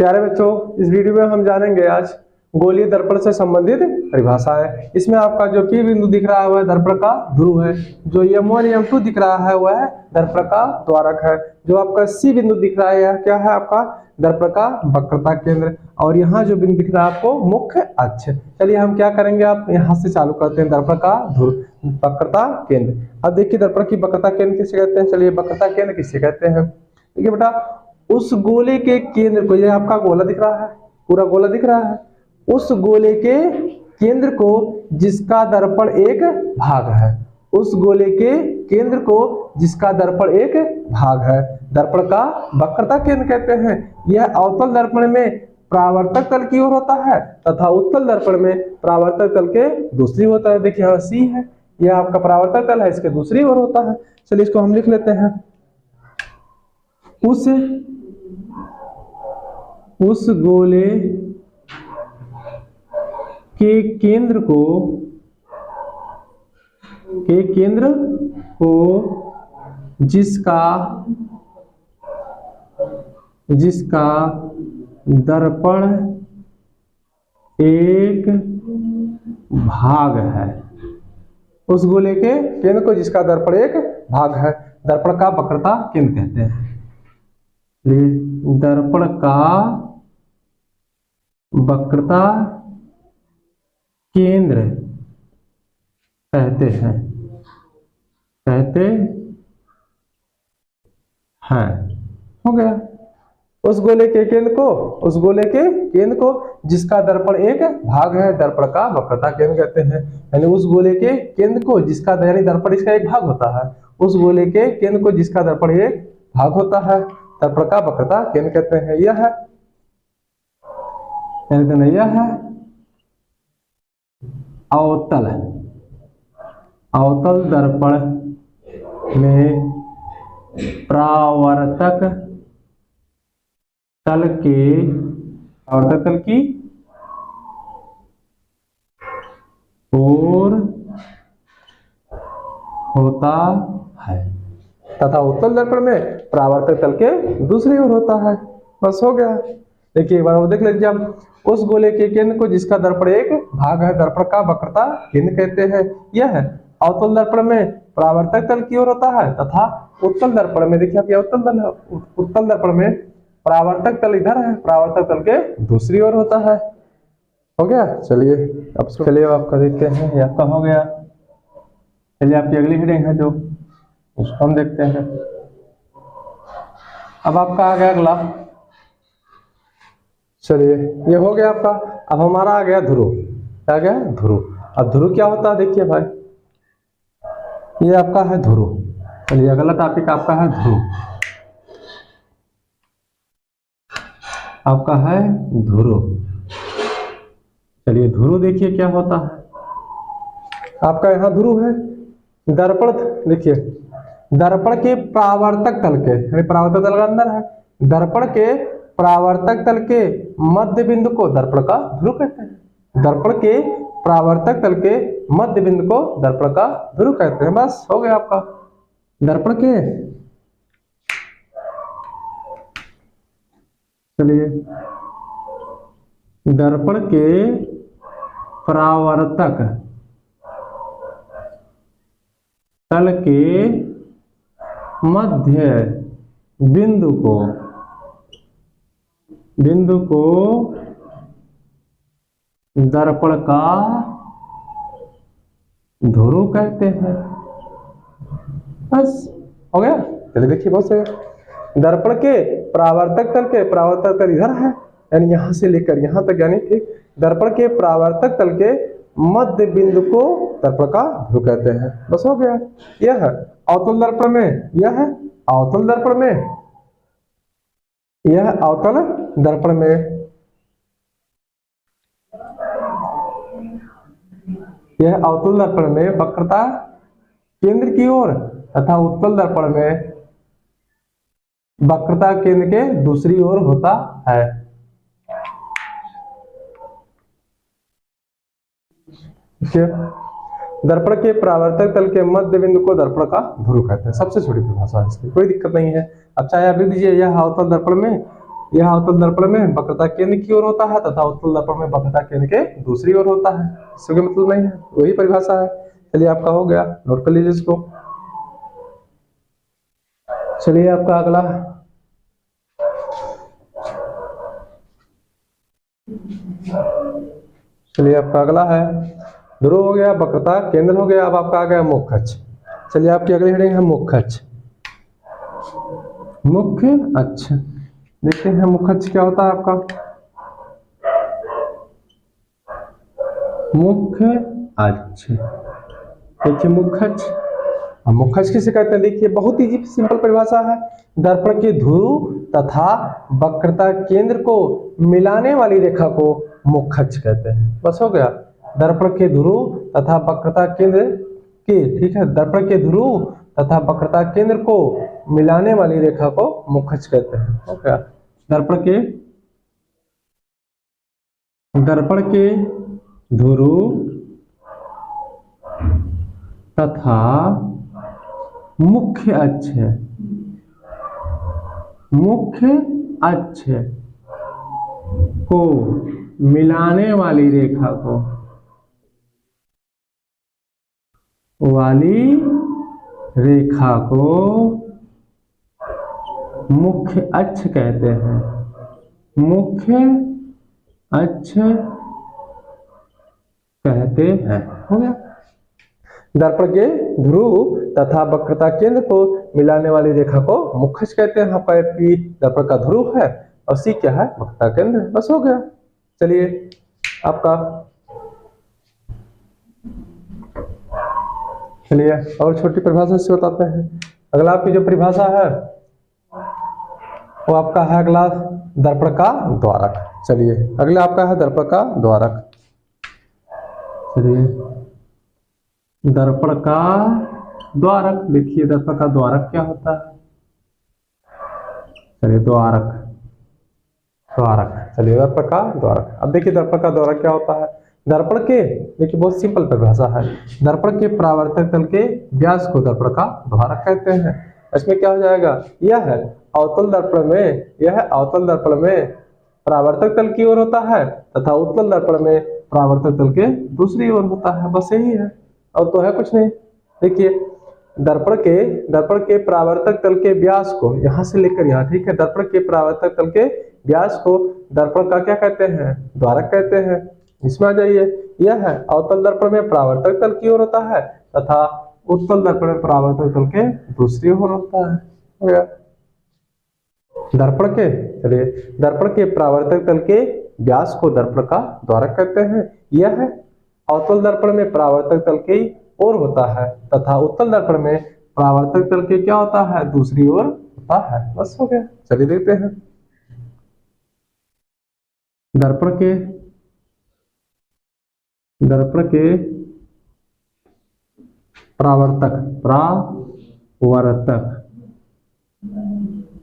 प्यारे बच्चों, इस वीडियो में हम जानेंगे आज गोलीय दर्पण से संबंधित परिभाषा है। इसमें आपका जो P बिंदु दिख रहा है वह दर्पण का ध्रुव है। जो M1 M2 दिख रहा है वह दर्पण का द्वारक है। जो आपका C बिंदु दिख रहा है यह क्या है? आपका दर्पण का वक्रता केंद्र। और यहाँ जो बिंदु दिख रहा है आपको मुख्य अक्ष। चलिए हम क्या करेंगे, आप यहाँ से चालू करते हैं। दर्पण का ध्रुव, वक्रता केंद्र। अब देखिए दर्पण की वक्रता केंद्र किसे कहते हैं। चलिए वक्रता केंद्र किसे कहते हैं। देखिए बेटा, उस गोले के केंद्र को, ये आपका गोला दिख रहा है, पूरा गोला दिख रहा है, उस गोले के केंद्र को जिसका दर्पण एक भाग है, उस गोले के केंद्र को जिसका दर्पण एक भाग है, दर्पण का वक्रता केंद्र कहते हैं। यह अवतल दर्पण में परावर्तक तल की ओर होता है तथा उत्तल दर्पण में परावर्तक तल के दूसरी होता है। देखिए यहाँ C है, यह आपका परावर्तक तल है, इसके दूसरी ओर होता है। चलिए इसको हम लिख लेते हैं। उस गोले के केंद्र को जिसका दर्पण एक भाग है, उस गोले के केंद्र को जिसका दर्पण एक भाग है, दर्पण का वक्रता केंद्र कहते हैं। दर्पण का वक्रता केंद्र कहते हैं। हो गया। उस गोले के केंद्र को जिसका दर्पण एक भाग है, दर्पण का वक्रता केंद्र कहते हैं। यानी उस गोले के केंद्र को जिसका, यानी दर्पण इसका एक भाग होता है, उस गोले के केंद्र को जिसका दर्पण एक भाग होता है, दर्पण का वक्रता केंद्र कहते हैं। यह है अवतल दर्पण में परावर्तक तल की ओर होता है तथा उत्तल दर्पण में परावर्तक तल के दूसरी ओर होता है। बस हो गया। देखिए एक बार देख लीजिए, आप उस गोले के केंद्र को जिसका दर्पण एक भाग है, दर्पण का वक्रता केंद्र कहते हैं। यह अवतल दर्पण में परावर्तक तल की ओर होता है तथा उत्तल दर्पण में, देखिए आप ये उत्तल दर्पण में परावर्तक तल इधर है, परावर्तक तल के दूसरी ओर होता है। हो गया। चलिए अब आपका देखते हैं, ये आपका हो गया। चलिए आपकी अगली हेडिंग है जो उसको हम देखते हैं। अब आपका आ गया अगला। चलिए ये हो गया आपका। अब हमारा आ गया ध्रुव। क्या गया? ध्रुव। अब ध्रुव क्या होता है देखिए भाई, ये आपका है ध्रुव। चलिए अगला टॉपिक आपका है ध्रुव। आपका है ध्रुव। चलिए ध्रुव देखिए क्या होता है। आपका यहाँ ध्रुव है। दर्पण, देखिए दर्पण के परावर्तक तल के, परावर्तक तल का अंदर है, दर्पण के परावर्तक तल के मध्य बिंदु को दर्पण का ध्रुव कहते हैं। दर्पण के परावर्तक तल के मध्य बिंदु को दर्पण का ध्रुव कहते हैं। बस हो गया आपका। दर्पण के, चलिए दर्पण के परावर्तक तल के मध्य बिंदु को दर्पण का ध्रुव कहते हैं। बस हो गया। चलिए देखिए बहुत से, दर्पण के परावर्तक तल इधर है, यानी यहां से लेकर यहां तक, यानी ठीक दर्पण के परावर्तक तल के मध्य बिंदु को दर्पण का ध्रुव कहते हैं। बस हो गया। यह है अवतल दर्पण में, यह अवतल दर्पण में वक्रता केंद्र की ओर तथा उत्तल दर्पण में वक्रता केंद्र के दूसरी ओर होता है। दर्पण के परावर्तक तल के मध्य बिंदु को दर्पण का ध्रुव कहते हैं। सबसे छोटी परिभाषा है इसकी, कोई दिक्कत नहीं है। अब चाहे आप लिख दीजिए यह अवतल दर्पण में यह अवतल दर्पण में वक्रता केंद्र की ओर होता है तथा उत्तल दर्पण में वक्रता केंद्र के दूसरी ओर होता है। इसका मतलब नहीं है, वही परिभाषा है। चलिए आपका हो गया, नोट कर लीजिए इसको। चलिए आपका अगला, चलिए आपका अगला है ध्रुव हो गया, वक्रता केंद्र हो गया। अब आपका आ गया मुख्य अक्ष। चलिए आपकी अगली हेडिंग है मुख्य अक्ष। मुख्य अक्ष देखते हैं मुख्य अक्ष क्या होता है आपका। मुख्य अक्ष देखिए, मुख्य अक्ष, मुख्य अक्ष किसे कहते हैं? देखिए बहुत ही सिंपल परिभाषा है, दर्पण के ध्रुव तथा वक्रता केंद्र को मिलाने वाली रेखा को मुख्य अक्ष कहते हैं। बस हो गया, दर्पण के ध्रुव तथा वक्रता केंद्र के, ठीक है, दर्पण के ध्रुव तथा वक्रता केंद्र को मिलाने वाली रेखा को मुख्य अक्ष कहते हैं। हो गया, दर्पण के ध्रुव तथा मुख्य अक्ष को मिलाने वाली रेखा को मुख्य अक्ष कहते हैं। मुख्य अक्ष कहते हैं। हो गया, दर्पण के ध्रुव तथा वक्रता केंद्र को मिलाने वाली रेखा को मुख्य अक्ष कहते हैं। आपका पी दर्पण का ध्रुव है और सी क्या है? वक्रता केंद्र। बस हो गया। चलिए आपका, चलिए और छोटी परिभाषा से बताते हैं। अगला आपकी जो परिभाषा है वो आपका है अगला दर्पण का द्वारक। चलिए अगला आपका है दर्पण का द्वारक। चलिए दर्पण का द्वारक, देखिए दर्पण का द्वारक क्या होता है। चलिए द्वारक, चलिए दर्पण का द्वारक। अब देखिए दर्पण का द्वारक क्या होता है। दर्पण के, देखिए बहुत सिंपल परिभाषा है, दर्पण के परावर्तक तल के व्यास को दर्पण का द्वारक कहते हैं। इसमें क्या हो जाएगा, यह अवतल दर्पण में परावर्तक तल की ओर होता है तथा उत्तल दर्पण में परावर्तक तल के दूसरी ओर होता है। बस यही है, और तो है कुछ नहीं। देखिए दर्पण के परावर्तक तल के व्यास को यहां से लेकर यहाँ, ठीक है, दर्पण के परावर्तक तल के व्यास को दर्पण का क्या कहते हैं? द्वारक कहते हैं। इसमें आ जाइए, यह है अवतल दर्पण में परावर्तक तल की ओर होता है तथा उत्तल दर्पण में परावर्तक तल के दूसरी ओर होता है। हो गया, दर्पण के परावर्तक तल के व्यास को दर्पण का द्वारक कहते हैं। यह अवतल दर्पण में परावर्तक तल की ओर होता है तथा उत्तल दर्पण में परावर्तक तल के क्या होता है? दूसरी ओर होता है। बस हो गया। चलिए देखते हैं, दर्पण के परावर्तक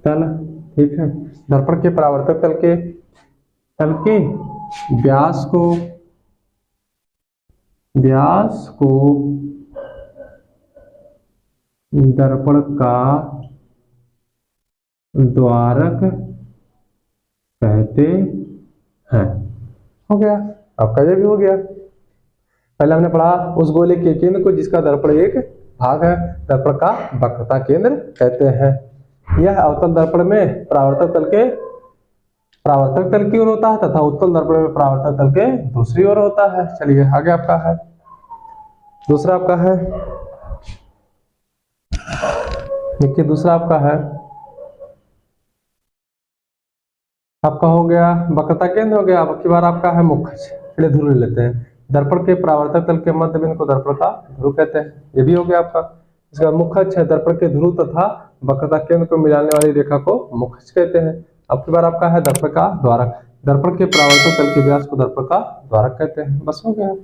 तल, ठीक है, दर्पण के परावर्तक तल के व्यास को दर्पण का द्वारक कहते हैं। हो गया, आपका ये भी हो गया। पहले हमने पढ़ा उस गोले के केंद्र को जिसका दर्पण एक भाग है, दर्पण का वक्रता केंद्र कहते हैं। यह अवतल दर्पण में परावर्तक तल की ओर होता है तथा उत्तल दर्पण में परावर्तक तल के दूसरी ओर होता है। चलिए आगे आपका है दूसरा, आपका है, देखिए दूसरा आपका है, आपका हो गया वक्रता केंद्र हो गया। अब की बार आपका है मुख्य अक्ष। चलिए ध्रुव लेते हैं। दर्पण के परावर्तक तल के मध्य बिंदु को दर्पण का ध्रुव कहते हैं। ये भी हो गया आपका। इसका मुख्य अक्ष है, दर्पण के ध्रुव तथा वक्रता केंद्र को मिलाने वाली रेखा को मुख्य अक्ष कहते हैं। अब की बार आपका है दर्पण का द्वारक। दर्पण के परावर्तक तल के व्यास को दर्पण का द्वारक कहते हैं। बस हो गया।